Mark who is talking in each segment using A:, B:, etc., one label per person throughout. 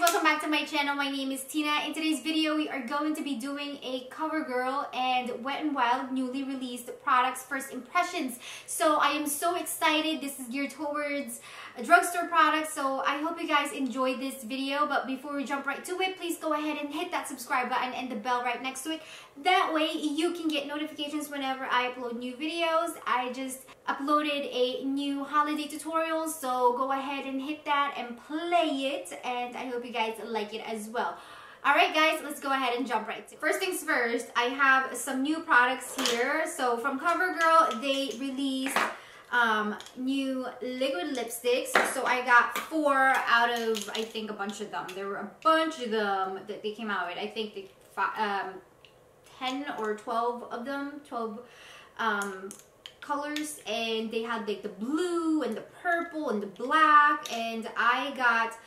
A: welcome back to my channel. My name is Tina. In today's video, we are going to be doing a CoverGirl and Wet n Wild newly released products first impressions. So I am so excited. This is geared towards a drugstore product, so I hope you guys enjoyed this video. But before we jump right to it, please go ahead and hit that subscribe button and the bell right next to it. That way you can get notifications whenever I upload new videos. I just uploaded a new holiday tutorial, so go ahead and hit that and play it, and I hope you guys like it as well. Alright guys, let's go ahead and jump right to it. First things first, I have some new products here. So from CoverGirl, they released new liquid lipsticks. So I got 4 out of, I think, a bunch of them. There were a bunch of them that they came out with. I think they 10 or 12 of them, 12 colors, and they had like the blue and the purple and the black, and I got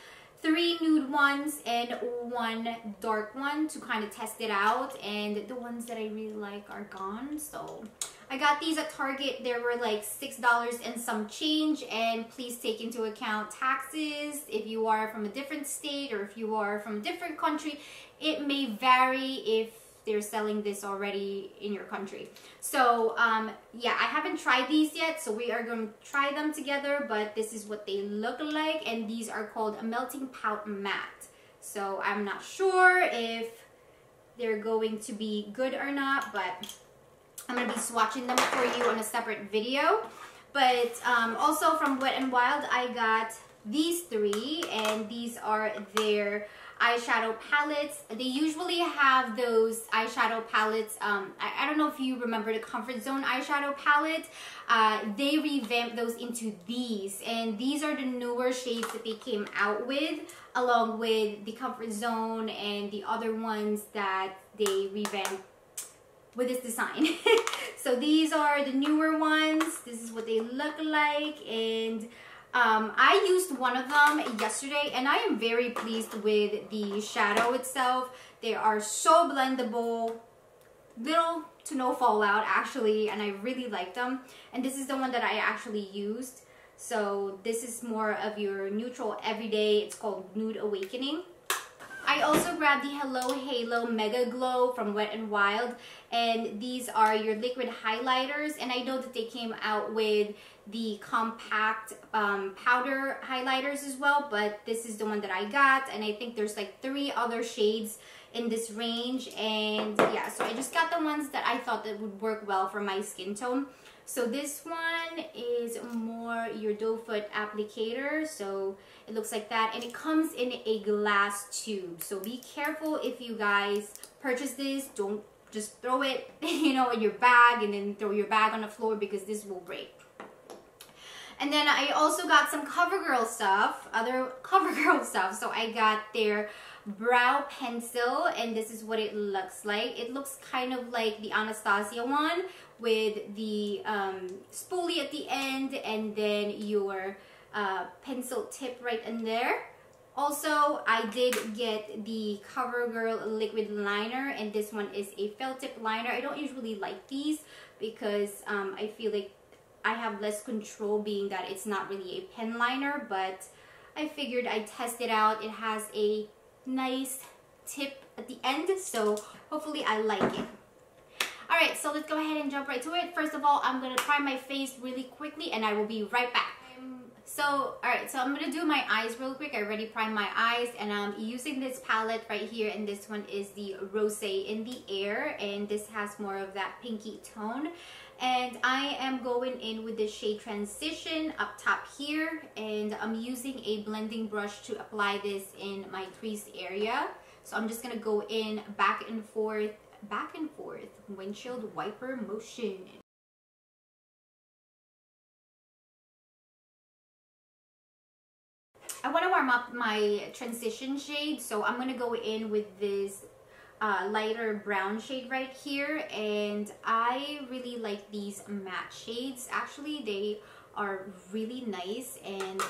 A: 3 nude ones and 1 dark one to kind of test it out, and the ones that I really like are gone. So I got these at Target. They were like $6 and some change, and please take into account taxes. If you are from a different state or if you are from a different country, it may vary if they're selling this already in your country. So yeah, I haven't tried these yet, so we are going to try them together, but this is what they look like, and these are called a Melting Pout Matte. So I'm not sure if they're going to be good or not, but I'm going to be swatching them for you on a separate video. But also from Wet n Wild, I got these 3, and these are their eyeshadow palettes. They usually have those eyeshadow palettes. I don't know if you remember the Comfort Zone eyeshadow palette. They revamped those into these, and these are the newer shades that they came out with, along with the Comfort Zone and the other ones that they revamped with this design. So these are the newer ones. This is what they look like, and I used one of them yesterday, and I am very pleased with the shadow itself. They are so blendable, little to no fallout actually, and I really like them. And this is the one that I actually used. So this is more of your neutral everyday. It's called Nude Awakening. I also grabbed the Hello Halo Megaglo from Wet n Wild, and these are your liquid highlighters, and I know that they came out with the compact powder highlighters as well, but this is the one that I got, and I think there's like 3 other shades in this range. And yeah, so I just got the ones that I thought that would work well for my skin tone. So this one is more your doe foot applicator, so it looks like that, and it comes in a glass tube. So be careful if you guys purchase this. Don't just throw it, you know, in your bag and then throw your bag on the floor, because this will break. And then I also got some CoverGirl stuff, other CoverGirl stuff. So I got their brow pencil, and this is what it looks like. It looks kind of like the Anastasia one, with the spoolie at the end, and then your pencil tip right in there. Also, I did get the CoverGirl liquid liner, and this one is a felt tip liner. I don't usually like these because I feel like I have less control, being that it's not really a pen liner, but I figured I'd test it out. It has a nice tip at the end, so hopefully I like it. Alright, so let's go ahead and jump right to it. First of all, I'm going to try my face really quickly, and I will be right back. Alright, so I'm going to do my eyes real quick. I already primed my eyes, and I'm using this palette right here, and this one is the Rosé in the Air, and this has more of that pinky tone. And I am going in with the shade Transition up top here, and I'm using a blending brush to apply this in my crease area. So I'm just going to go in back and forth, windshield wiper motion. I want to warm up my transition shade, so I'm going to go in with this lighter brown shade right here, and I really like these matte shades. Actually, they are really nice, and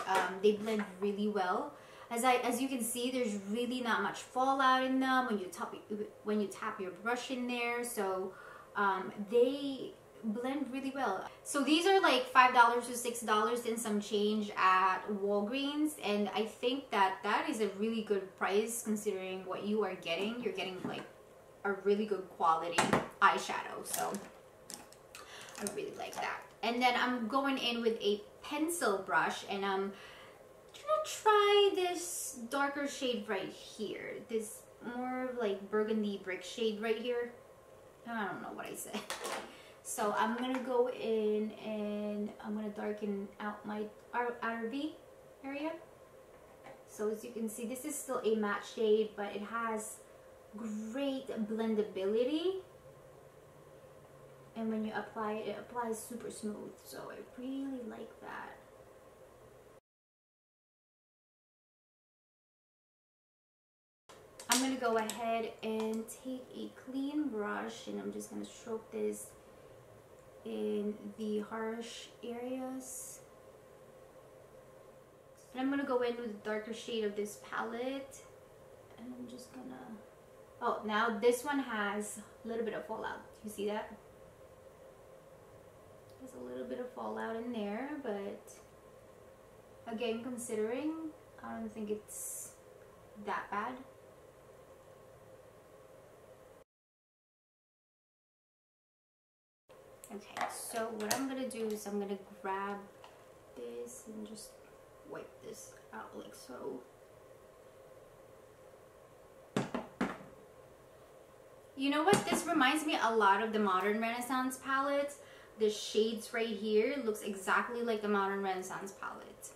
A: they blend really well. As you can see, there's really not much fallout in them when you tap your brush in there. So they blend really well. So these are like $5 to $6 and some change at Walgreens, and I think that that is a really good price considering what you are getting. You're getting like a really good quality eyeshadow, so I really like that. And then I'm going in with a pencil brush, and I'm gonna try this darker shade right here, this more like burgundy brick shade right here. I don't know what I said. So I'm gonna go in and I'm gonna darken out my outer V area. So as you can see, this is still a matte shade, but it has great blendability. And when you apply it, it applies super smooth. So I really like that. I'm going to go ahead and take a clean brush, and I'm just going to stroke this in the harsh areas. And I'm going to go in with the darker shade of this palette. And I'm just going to... Oh, now this one has a little bit of fallout. You see that? There's a little bit of fallout in there, but again, considering, I don't think it's that bad. Okay, so what I'm gonna do is I'm gonna grab this and just wipe this out like so. You know what? This reminds me a lot of the Modern Renaissance palette. The shades right here looks exactly like the Modern Renaissance palette.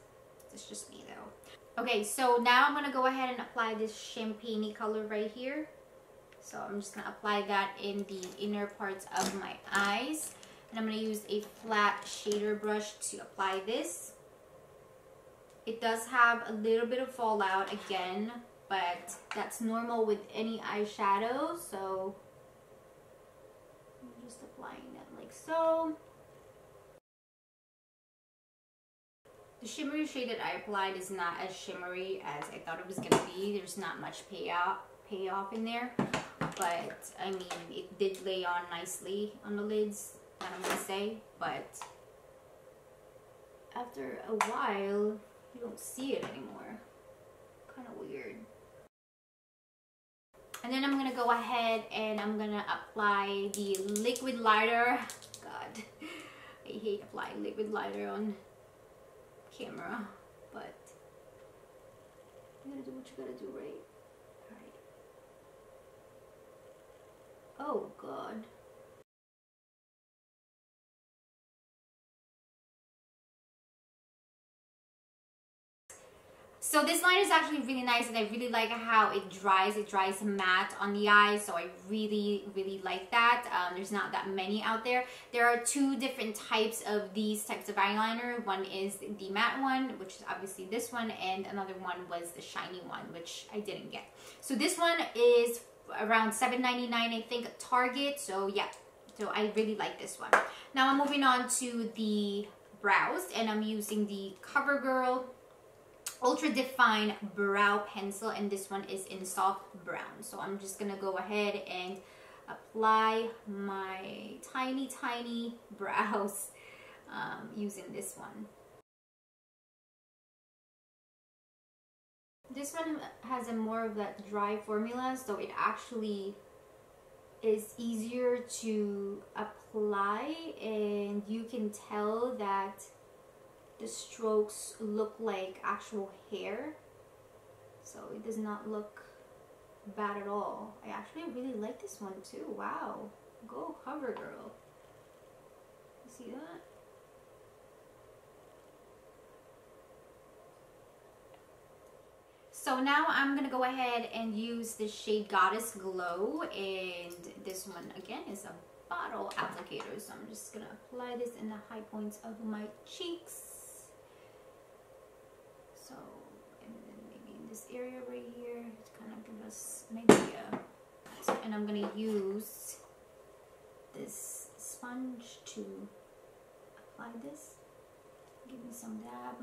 A: It's just me though. Okay, so now I'm gonna go ahead and apply this champagne-y color right here. So I'm just gonna apply that in the inner parts of my eyes. And I'm gonna use a flat shader brush to apply this. It does have a little bit of fallout again, but that's normal with any eyeshadow. So I'm just applying that like so. The shimmery shade that I applied is not as shimmery as I thought it was gonna be. There's not much payoff in there, but I mean, it did lay on nicely on the lids, I'm gonna say, but after a while you don't see it anymore. Kind of weird. And then I'm gonna go ahead and I'm gonna apply the liquid liner. God, I hate applying liquid liner on camera, but you gotta do what you gotta do, right? Alright. Oh God. So this line is actually really nice, and I really like how it dries. It dries matte on the eye, so I really like that. There's not that many out there. There are two different types of these types of eyeliner. One is the matte one, which is obviously this one, and another one was the shiny one, which I didn't get. So this one is around $7.99, I think, at Target. So yeah, so I really like this one. Now I'm moving on to the brows, and I'm using the CoverGirl Ultra Define Brow Pencil, and this one is in soft brown. So I'm just gonna go ahead and apply my tiny brows using this one. This one has a more of that dry formula, so it actually is easier to apply, and you can tell that the strokes look like actual hair, so it does not look bad at all. I actually really like this one too. Wow, go CoverGirl. You see that? So now I'm gonna go ahead and use the shade Goddess Glow, and this one again is a bottle applicator, so I'm just gonna apply this in the high points of my cheeks. So, and then maybe in this area right here to kind of give us an idea. So, and I'm gonna use this sponge to apply this. Give me some dab.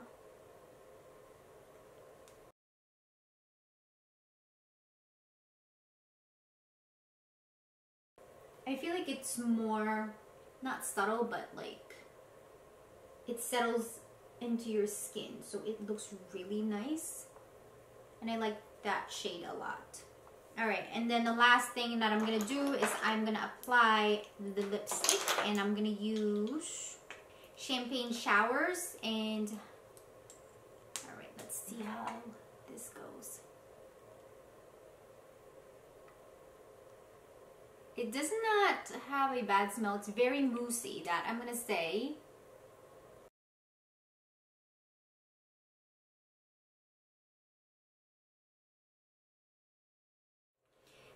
A: I feel like it's more not subtle, but like it settles into your skin, so it looks really nice, and I like that shade a lot. All right, and then the last thing that I'm gonna do is I'm gonna apply the lipstick, and I'm gonna use Champagne Showers. And all right, let's see how this goes. It does not have a bad smell. It's very moussey, that I'm gonna say.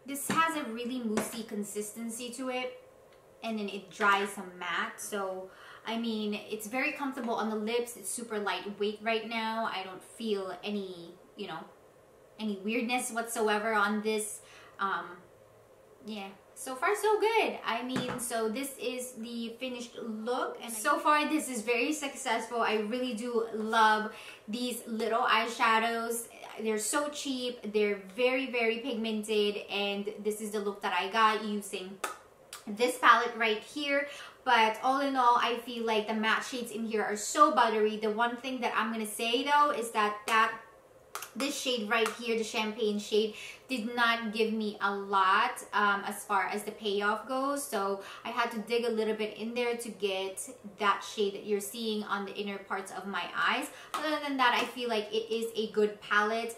A: This has a really moussey consistency to it, and then it dries matte. So, I mean, it's very comfortable on the lips. It's super lightweight right now. I don't feel any, you know, any weirdness whatsoever on this. Yeah, so far so good. I mean, so this is the finished look, and so far this is very successful. I really do love these little eyeshadows. They're so cheap, they're very, very pigmented, and this is the look that I got using this palette right here. But all in all, I feel like the matte shades in here are so buttery. The one thing that I'm gonna say though is that this shade right here, the champagne shade, did not give me a lot as far as the payoff goes. So I had to dig a little bit in there to get that shade that you're seeing on the inner parts of my eyes. Other than that, I feel like it is a good palette.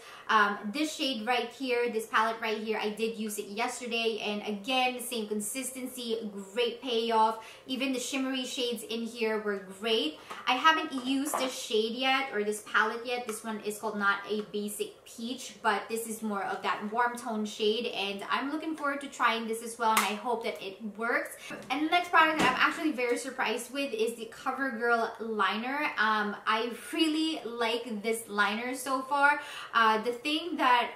A: This shade right here, this palette right here, I did use it yesterday, and again, same consistency, great payoff. Even the shimmery shades in here were great. I haven't used this shade yet, or this palette yet. This one is called Not a Basic Peach, but this is more of that warm tone shade, and I'm looking forward to trying this as well, and I hope that it works. And the next product that I'm actually very surprised with is the CoverGirl liner. I really like this liner so far. The thing that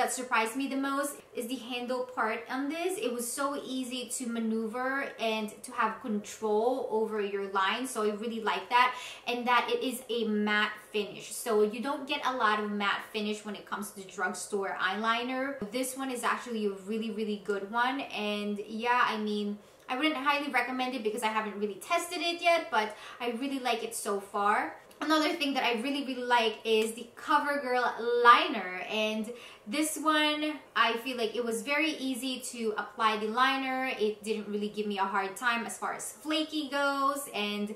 A: surprised me the most is the handle part on this. It was so easy to maneuver and to have control over your line, so I really like that. And that it is a matte finish, so you don't get a lot of matte finish when it comes to drugstore eyeliner. This one is actually a really, really good one, and yeah, I mean, I wouldn't highly recommend it because I haven't really tested it yet, but I really like it so far. Another thing that I really, really like is the CoverGirl liner, and this one, I feel like it was very easy to apply the liner. It didn't really give me a hard time as far as flaky goes, and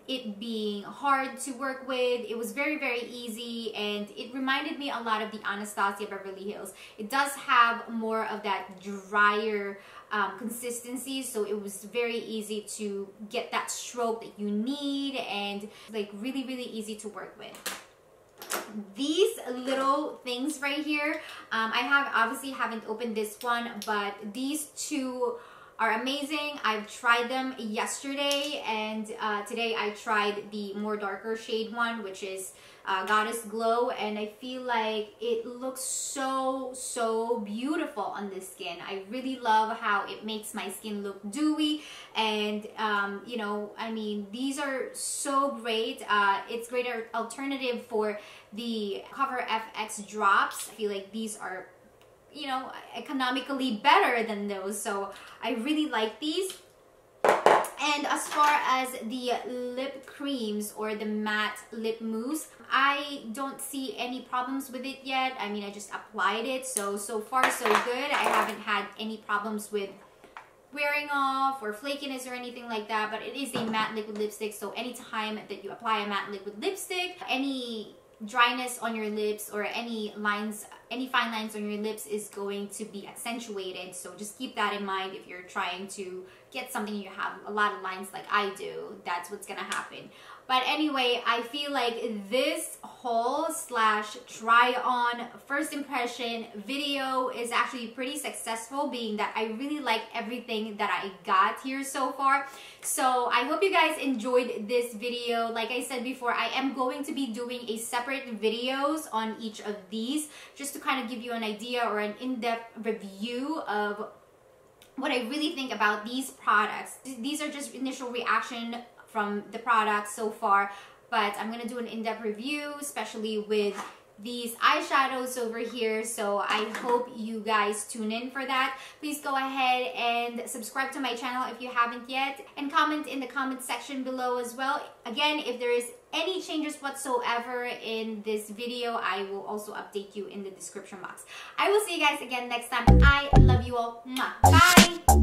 A: it being hard to work with. It was very, very easy, and it reminded me a lot of the Anastasia Beverly Hills. It does have more of that drier consistency, so it was very easy to get that stroke that you need, and like really, really easy to work with. These little things right here, I obviously haven't opened this one, but these two are amazing. I've tried them yesterday, and today I tried the more darker shade one, which is Goddess Glow, and I feel like it looks so beautiful on the skin. I really love how it makes my skin look dewy, and you know, I mean, these are so great. It's great alternative for the Cover FX drops. I feel like these are, you know, economically better than those, so I really like these. And as far as the lip creams or the matte lip mousse, I don't see any problems with it yet. I mean, I just applied it, so far so good. I haven't had any problems with wearing off or flakiness or anything like that, but it is a matte liquid lipstick, so anytime that you apply a matte liquid lipstick, any dryness on your lips or any lines, any fine lines on your lips is going to be accentuated. So just keep that in mind if you're trying to get something you have a lot of lines like I do. That's what's gonna happen. But anyway, I feel like this haul slash try on first impression video is actually pretty successful, being that I really like everything that I got here so far. So I hope you guys enjoyed this video. Like I said before, I am going to be doing a separate videos on each of these, just to kind of give you an idea or an in-depth review of what I really think about these products. These are just initial reaction from the products so far, but I'm gonna do an in-depth review, especially with these eyeshadows over here, so I hope you guys tune in for that. Please go ahead and subscribe to my channel if you haven't yet, and comment in the comment section below as well. Again, if there is any changes whatsoever in this video, I will also update you in the description box. I will see you guys again next time. I love you all. Mwah. Bye!